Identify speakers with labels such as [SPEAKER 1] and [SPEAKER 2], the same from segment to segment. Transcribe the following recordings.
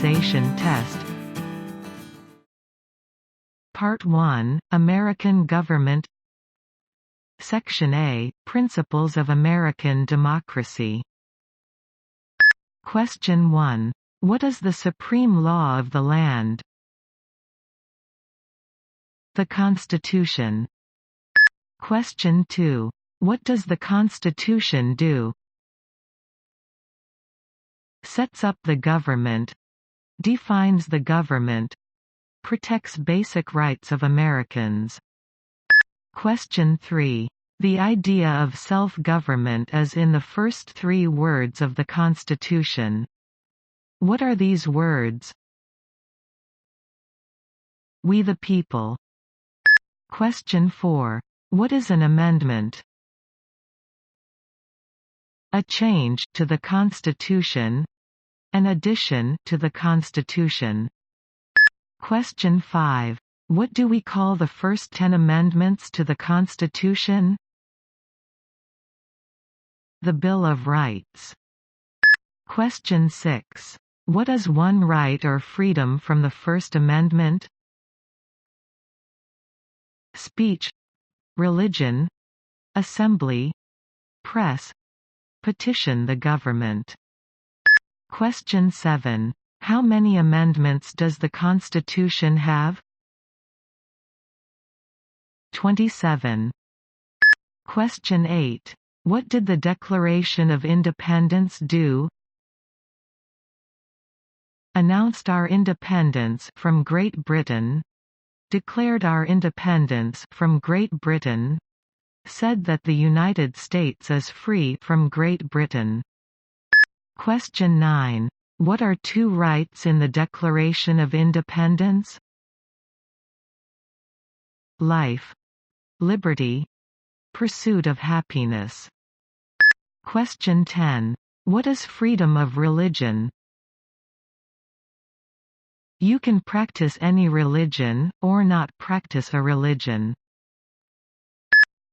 [SPEAKER 1] Naturalization test. Part 1, American Government. Section A, Principles of American Democracy. Question 1. What is the supreme law of the land? The Constitution. Question 2. What does the Constitution do? Sets up the government. Defines the government. Protects basic rights of Americans. Question 3. The idea of self-government is in the first 3 words of the Constitution. What are these words? We the people. Question 4. What is an amendment? A change to the Constitution. An addition to the Constitution. Question 5. What do we call the first 10 amendments to the Constitution? The Bill of Rights. Question 6. What is one right or freedom from the First Amendment? Speech, religion, assembly, press, petition the government. Question 7. How many amendments does the Constitution have? 27. Question 8. What did the Declaration of Independence do? Announced our independence from Great Britain. Declared our independence from Great Britain. Said that the United States is free from Great Britain. Question 9. What are 2 rights in the Declaration of Independence? Life, liberty, pursuit of happiness. Question 10. What is freedom of religion? You can practice any religion, or not practice a religion.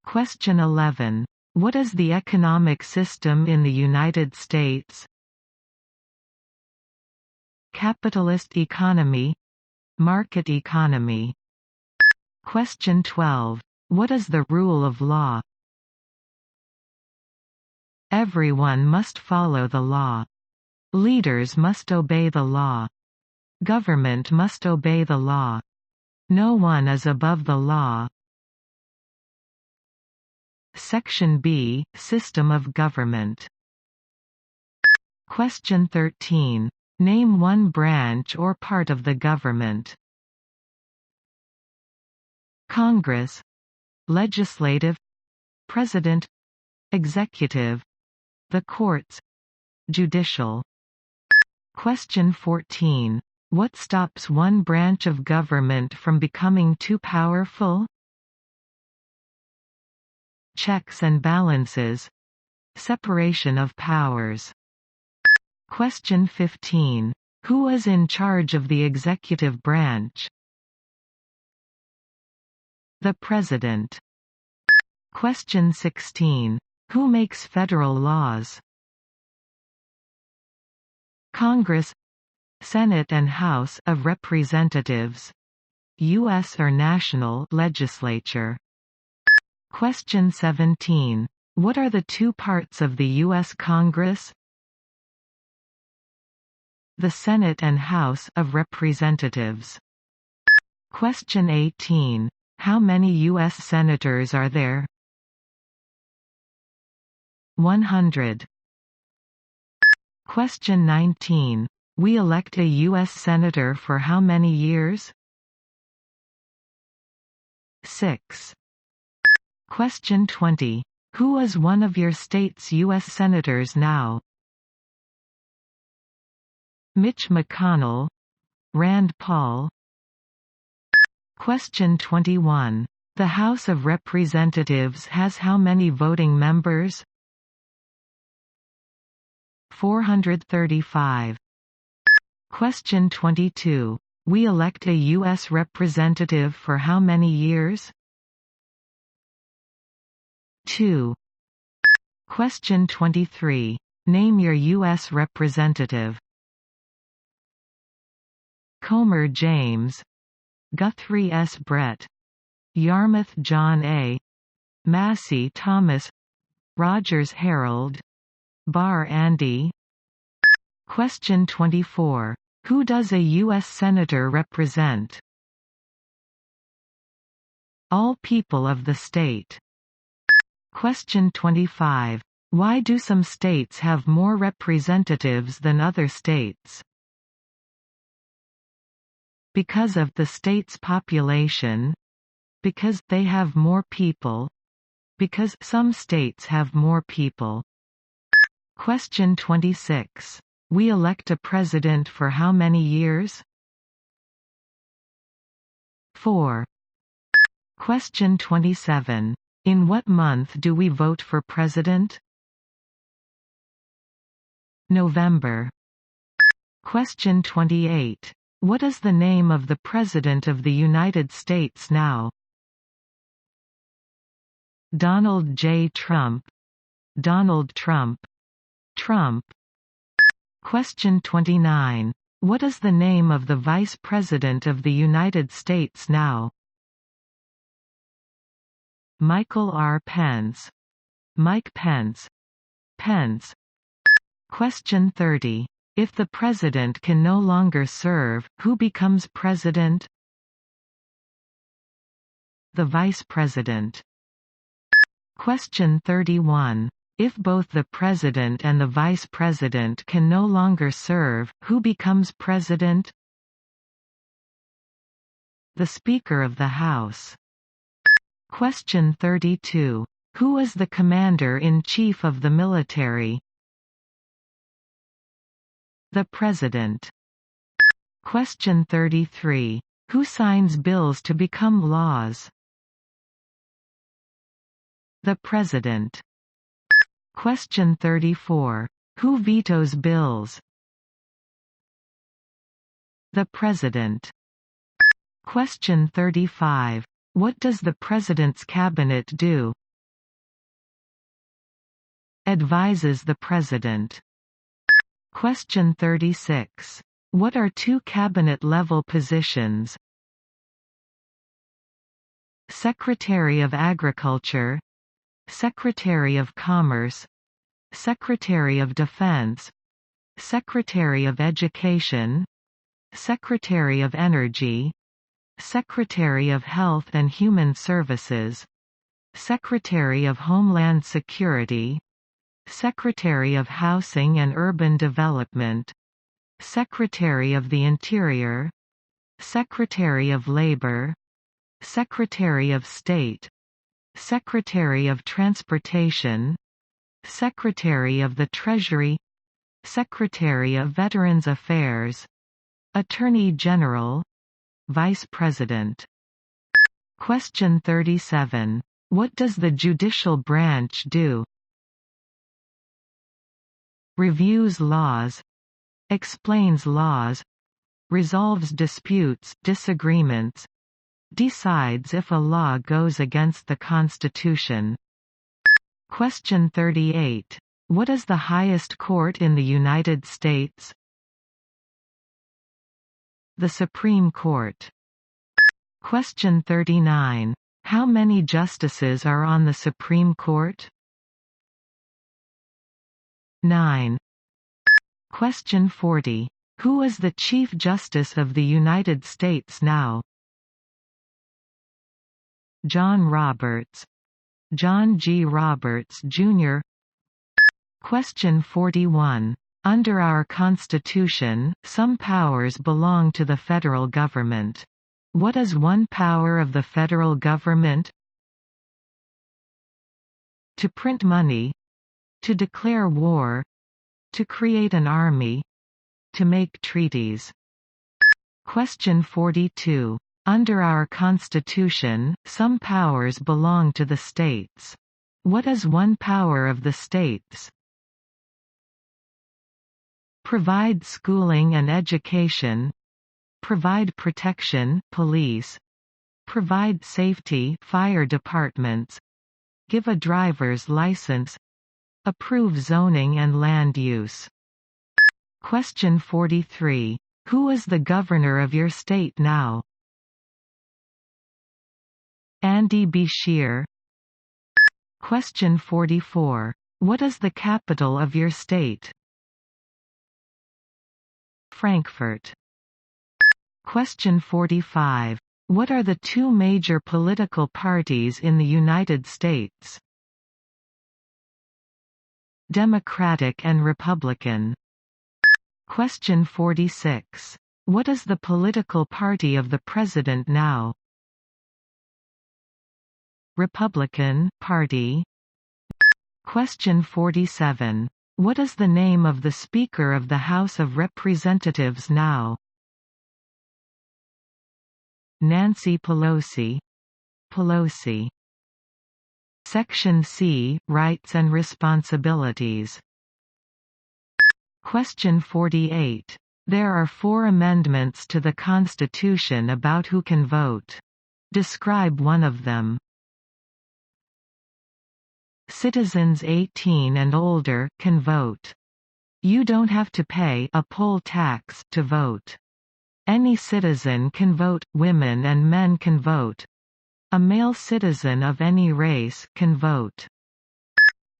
[SPEAKER 1] Question 11. What is the economic system in the United States? Capitalist economy. Market economy. Question 12. What is the rule of law? Everyone must follow the law. Leaders must obey the law. Government must obey the law. No one is above the law. Section B, System of Government. Question 13. Name one branch or part of the government. Congress, legislative, president, executive, the courts, judicial. Question 14. What stops one branch of government from becoming too powerful? Checks and balances. Separation of powers. Question 15. Who is in charge of the executive branch? The President. Question 16. Who makes federal laws? Congress, Senate and House of Representatives, U.S. or national legislature. Question 17. What are the 2 parts of the U.S. Congress? The Senate and House of Representatives. Question 18. How many U.S. senators are there? 100. Question 19. We elect a U.S. senator for how many years? 6. Question 20. Who is one of your state's U.S. senators now? Mitch McConnell, Rand Paul. Question 21. The House of Representatives has how many voting members? 435. Question 22. We elect a U.S. representative for how many years? 2. Question 23. Name your U.S. representative. Comer James, Guthrie S. Brett, Yarmouth John A., Massey Thomas, Rogers Harold, Barr Andy. Question 24. Who does a U.S. Senator represent? All people of the state. Question 25. Why do some states have more representatives than other states? Because of the state's population. Because they have more people. Because some states have more people. Question 26. We elect a president for how many years? 4. Question 27. In what month do we vote for president? November. Question 28. What is the name of the President of the United States now? Donald J. Trump. Donald Trump. Trump. Question 29. What is the name of the Vice President of the United States now? Michael R. Pence. Mike Pence. Pence. Question 30. If the President can no longer serve, who becomes President? The Vice President. Question 31. If both the President and the Vice President can no longer serve, who becomes President? The Speaker of the House. Question 32. Who is the Commander-in-Chief of the military? The President. Question 33. Who signs bills to become laws? The President. Question 34. Who vetoes bills? The President. Question 35. What does the President's Cabinet do? Advises the President. Question 36. What are two cabinet-level positions? Secretary of Agriculture, Secretary of Commerce, Secretary of Defense, Secretary of Education, Secretary of Energy, Secretary of Health and Human Services, Secretary of Homeland Security, Secretary of Housing and Urban Development, Secretary of the Interior, Secretary of Labor, Secretary of State, Secretary of Transportation, Secretary of the Treasury, Secretary of Veterans Affairs, Attorney General, Vice President. Question 37. What does the judicial branch do? Reviews laws, explains laws, resolves disputes, disagreements, decides if a law goes against the Constitution. Question 38. What is the highest court in the United States? The Supreme Court. Question 39. How many justices are on the Supreme Court? 9. Question 40. Who is the Chief Justice of the United States now? John Roberts. John G. Roberts, Jr. Question 41. Under our Constitution, some powers belong to the federal government. What is one power of the federal government? To print money, to declare war, to create an army, to make treaties. Question 42. Under our Constitution, some powers belong to the states. What is one power of the states? Provide schooling and education, provide protection, police, provide safety, fire departments, give a driver's license, approve zoning and land use. Question 43. Who is the governor of your state now? Andy Beshear. Question 44. What is the capital of your state? Frankfurt. Question 45. What are the two major political parties in the United States? Democratic and Republican. Question 46. What is the political party of the president now? Republican Party. Question 47. What is the name of the Speaker of the House of Representatives now? Nancy Pelosi. Pelosi. Section C. Rights and Responsibilities. Question 48. There are 4 amendments to the Constitution about who can vote. Describe one of them. Citizens 18 and older can vote. You don't have to pay a poll tax to vote. Any citizen can vote, women and men can vote. A male citizen of any race can vote.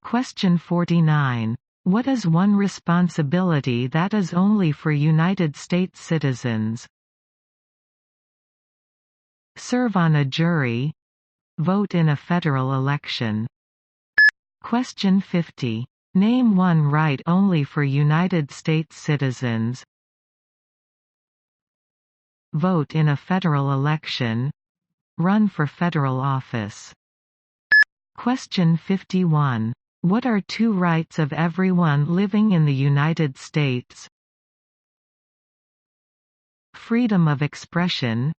[SPEAKER 1] Question 49. What is one responsibility that is only for United States citizens? Serve on a jury. Vote in a federal election. Question 50. Name one right only for United States citizens. Vote in a federal election. Run for federal office. Question 51. What are 2 rights of everyone living in the United States? Freedom of expression.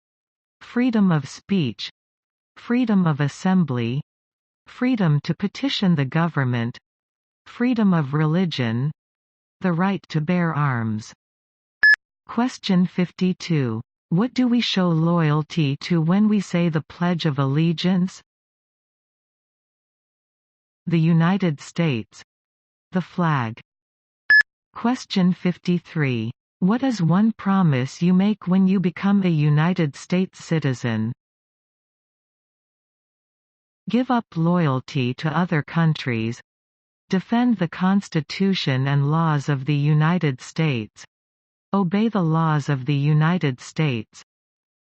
[SPEAKER 1] Freedom of speech. Freedom of assembly. Freedom to petition the government. Freedom of religion. The right to bear arms. Question 52. What do we show loyalty to when we say the Pledge of Allegiance? The United States. The flag. Question 53. What is one promise you make when you become a United States citizen? Give up loyalty to other countries. Defend the Constitution and laws of the United States. Obey the laws of the United States.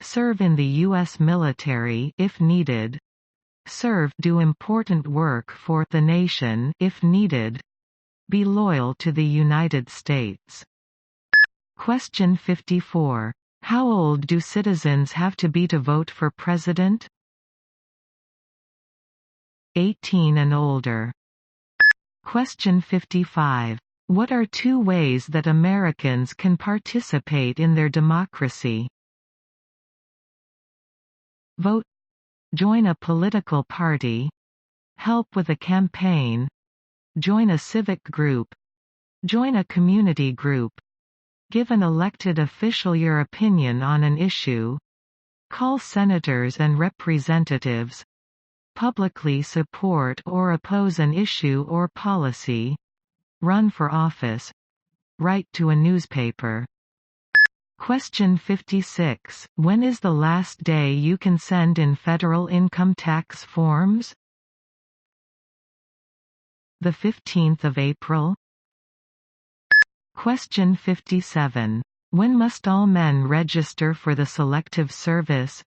[SPEAKER 1] Serve in the U.S. military if needed. Do important work for the nation if needed. Be loyal to the United States. Question 54. How old do citizens have to be to vote for president? 18 and older. Question 55. What are 2 ways that Americans can participate in their democracy? Vote. Join a political party. Help with a campaign. Join a civic group. Join a community group. Give an elected official your opinion on an issue. Call senators and representatives. Publicly support or oppose an issue or policy. Run for office. Write to a newspaper. Question 56. When is the last day you can send in federal income tax forms? The 15th of April. Question 57. When must all men register for the Selective Service?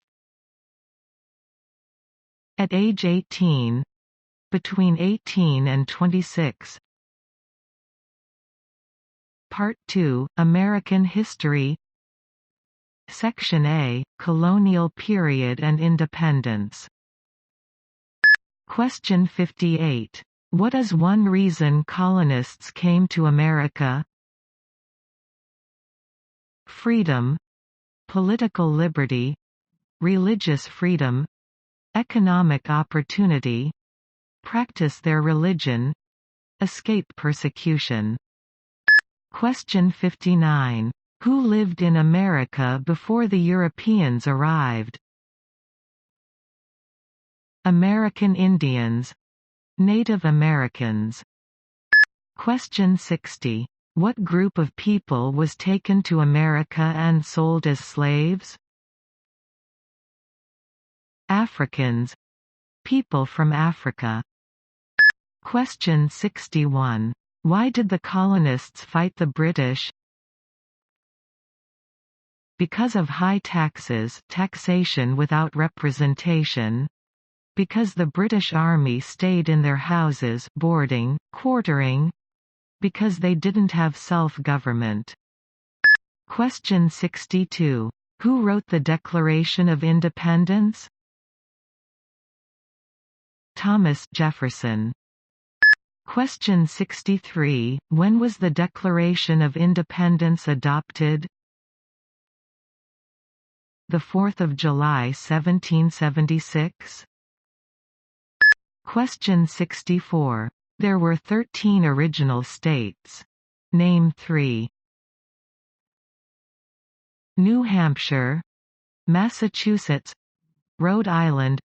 [SPEAKER 1] At age 18. Between 18 and 26. Part 2. American History. Section A. Colonial Period and Independence. Question 58. What is one reason colonists came to America? Freedom. Political liberty. Religious freedom. Economic opportunity. Practice their religion. Escape persecution. Question 59. Who lived in America before the Europeans arrived? American Indians. Native Americans. Question 60. What group of people was taken to America and sold as slaves? Africans. People from Africa. Question 61. Why did the colonists fight the British? Because of high taxes, taxation without representation. Because the British Army stayed in their houses, boarding, quartering. Because they didn't have self-government. Question 62. Who wrote the Declaration of Independence? Thomas Jefferson. Question 63. When was the Declaration of Independence adopted? 4 July 1776. Question 64. There were 13 original states. Name 3. New Hampshire, Massachusetts, Rhode Island,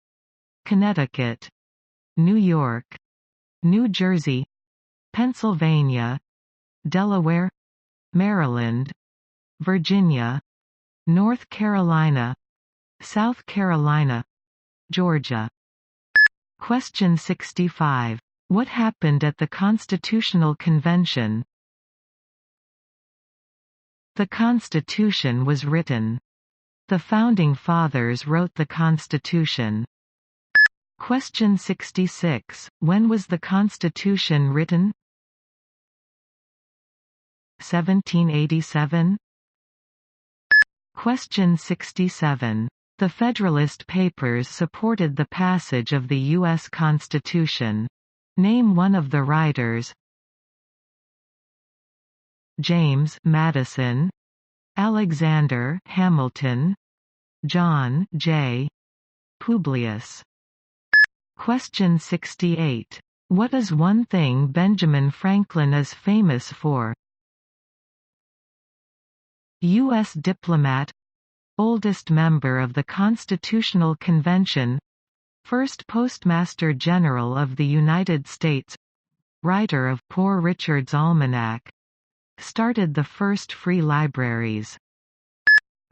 [SPEAKER 1] Connecticut, New York, New Jersey, Pennsylvania, Delaware, Maryland, Virginia, North Carolina, South Carolina, Georgia. Question 65. What happened at the Constitutional Convention? The Constitution was written. The Founding Fathers wrote the Constitution. Question 66. When was the Constitution written? 1787. Question 67. The Federalist Papers supported the passage of the U.S. Constitution. Name one of the writers. James Madison, Alexander Hamilton, John J. Publius. Question 68. What is one thing Benjamin Franklin is famous for? U.S. diplomat, oldest member of the Constitutional Convention, first Postmaster General of the United States, writer of Poor Richard's Almanac, started the first free libraries.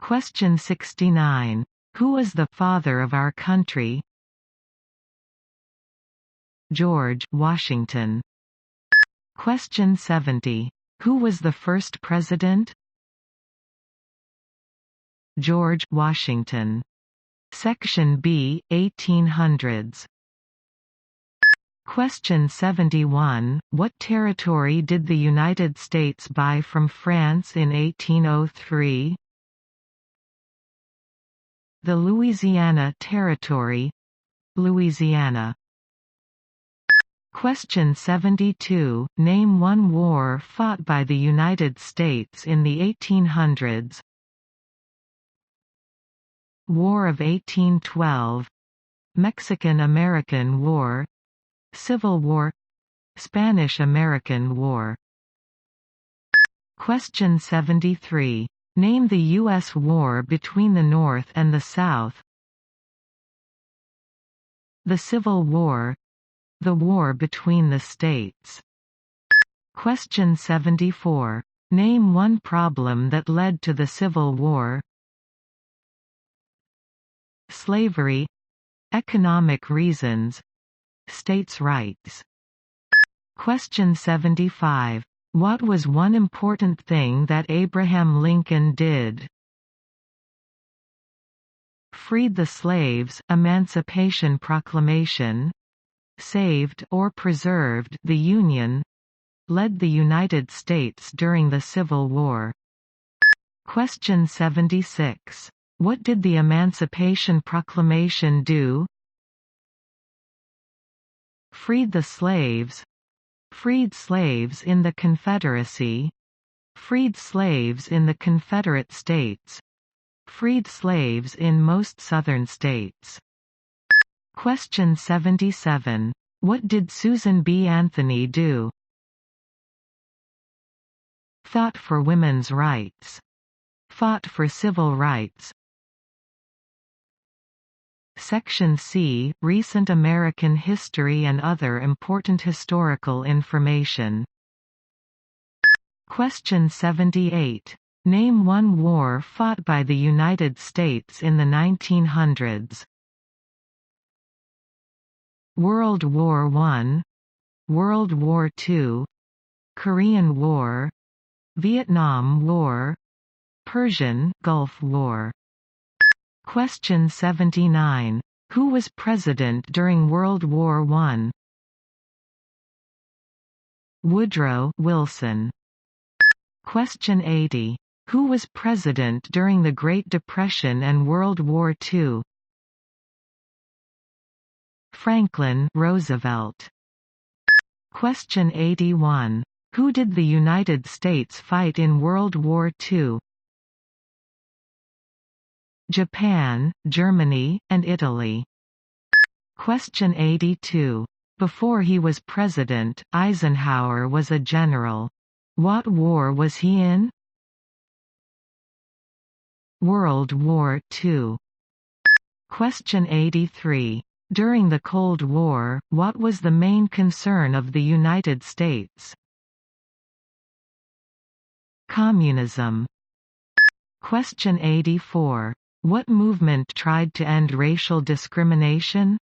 [SPEAKER 1] Question 69. Who was the father of our country? George Washington. Question 70. Who was the first president? George Washington. Section B, 1800s. Question 71. What territory did the United States buy from France in 1803? The Louisiana Territory, Louisiana. Question 72. Name one war fought by the United States in the 1800s. War of 1812, Mexican-American War, Civil War, Spanish-American War. Question 73. Name the U.S. war between the North and the South. The Civil War, the war between the states. Question 74. Name one problem that led to the Civil War. Slavery, economic reasons, states' rights. Question 75. What was one important thing that Abraham Lincoln did? Freed the slaves, Emancipation Proclamation. Saved or preserved the Union. Led the United States during the Civil War. Question 76. What did the Emancipation Proclamation do? Freed the slaves. Freed slaves in the Confederacy. Freed slaves in the Confederate States. Freed slaves in most Southern states. Question 77. What did Susan B. Anthony do? Fought for women's rights. Fought for civil rights. Section C. Recent American history and other important historical information. Question 78. Name one war fought by the United States in the 1900s. World War I, World War II, Korean War, Vietnam War, Persian Gulf War. Question 79. Who was president during World War I? Woodrow Wilson. Question 80. Who was president during the Great Depression and World War II? Franklin Roosevelt. Question 81. Who did the United States fight in World War II? Japan, Germany, and Italy. Question 82. Before he was president, Eisenhower was a general. What war was he in? World War II. Question 83. During the Cold War, what was the main concern of the United States? Communism. Question 84. What movement tried to end racial discrimination?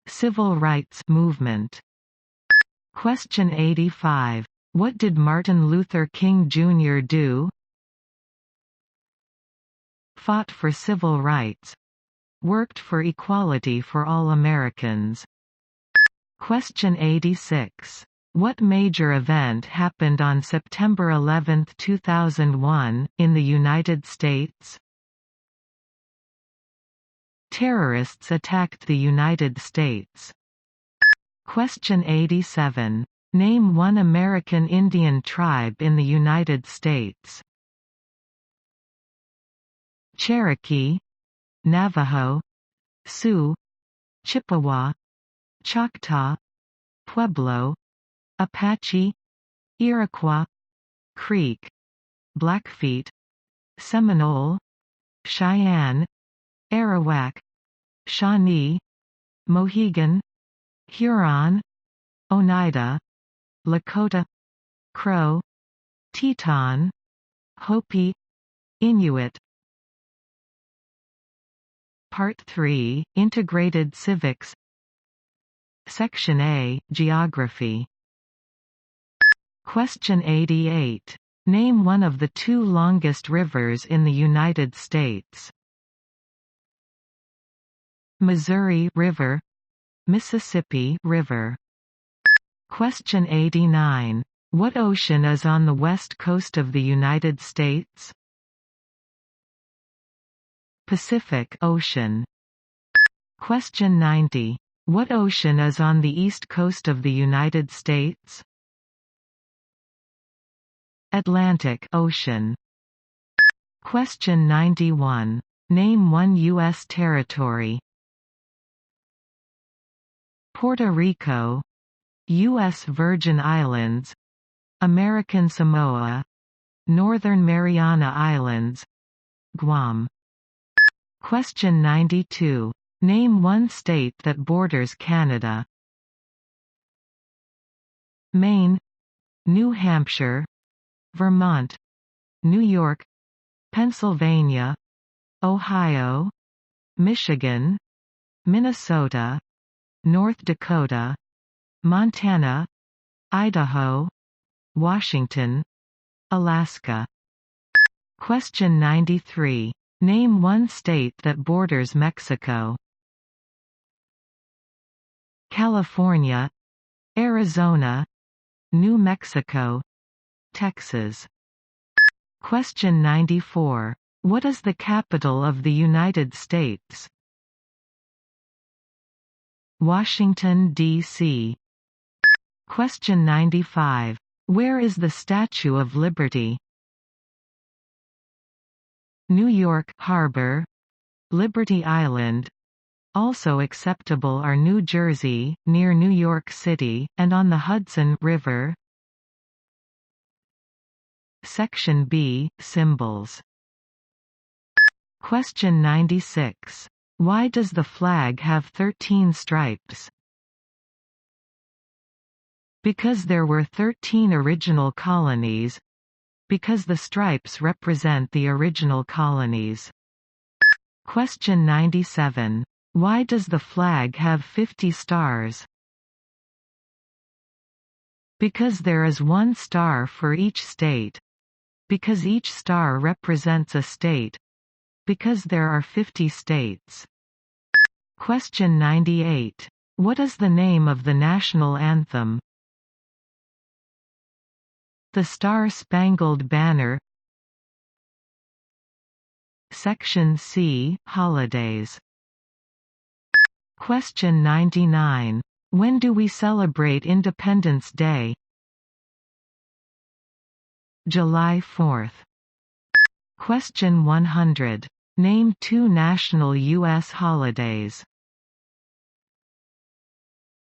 [SPEAKER 1] Civil rights movement. Question 85. What did Martin Luther King Jr. do? Fought for civil rights. Worked for equality for all Americans. Question 86. What major event happened on September 11, 2001, in the United States? Terrorists attacked the United States. Question 87. Name one American Indian tribe in the United States. Cherokee, Navajo, Sioux, Chippewa, Choctaw, Pueblo, Apache, Iroquois, Creek, Blackfeet, Seminole, Cheyenne, Arawak, Shawnee, Mohegan, Huron, Oneida, Lakota, Crow, Teton, Hopi, Inuit. Part 3, Integrated Civics. Section A, Geography. Question 88. Name one of the two longest rivers in the United States. Missouri River, Mississippi River. Question 89. What ocean is on the west coast of the United States? Pacific Ocean. Question 90. What ocean is on the east coast of the United States? Atlantic Ocean. Question 91. Name one U.S. territory. Puerto Rico, U.S. Virgin Islands, American Samoa, Northern Mariana Islands, Guam. Question 92. Name one state that borders Canada. Maine, New Hampshire, Vermont, New York, Pennsylvania, Ohio, Michigan, Minnesota, North Dakota, Montana, Idaho, Washington, Alaska. Question 93. Name one state that borders Mexico. California, Arizona, New Mexico, Texas. Question 94. What is the capital of the United States? Washington, D.C. Question 95. Where is the Statue of Liberty? New York Harbor, Liberty Island. Also acceptable are New Jersey, near New York City, and on the Hudson River. Section B, Symbols. Question 96. Why does the flag have 13 stripes? Because there were 13 original colonies. Because the stripes represent the original colonies. Question 97. Why does the flag have 50 stars? Because there is one star for each state. Because each star represents a state. Because there are 50 states. Question 98. What is the name of the national anthem? The Star-Spangled Banner. Section C. Holidays. Question 99. When do we celebrate Independence Day? July 4th. Question 100. Name 2 national U.S. holidays.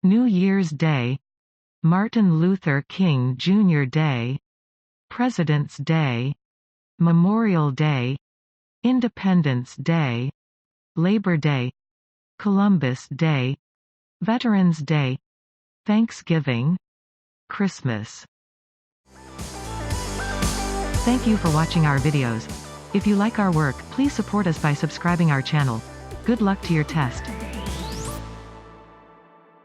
[SPEAKER 1] New Year's Day, Martin Luther King Jr. Day, President's Day, Memorial Day, Independence Day, Labor Day, Columbus Day, Veterans Day, Thanksgiving, Christmas. Thank you for watching our videos. If you like our work, please support us by subscribing our channel. Good luck to your test.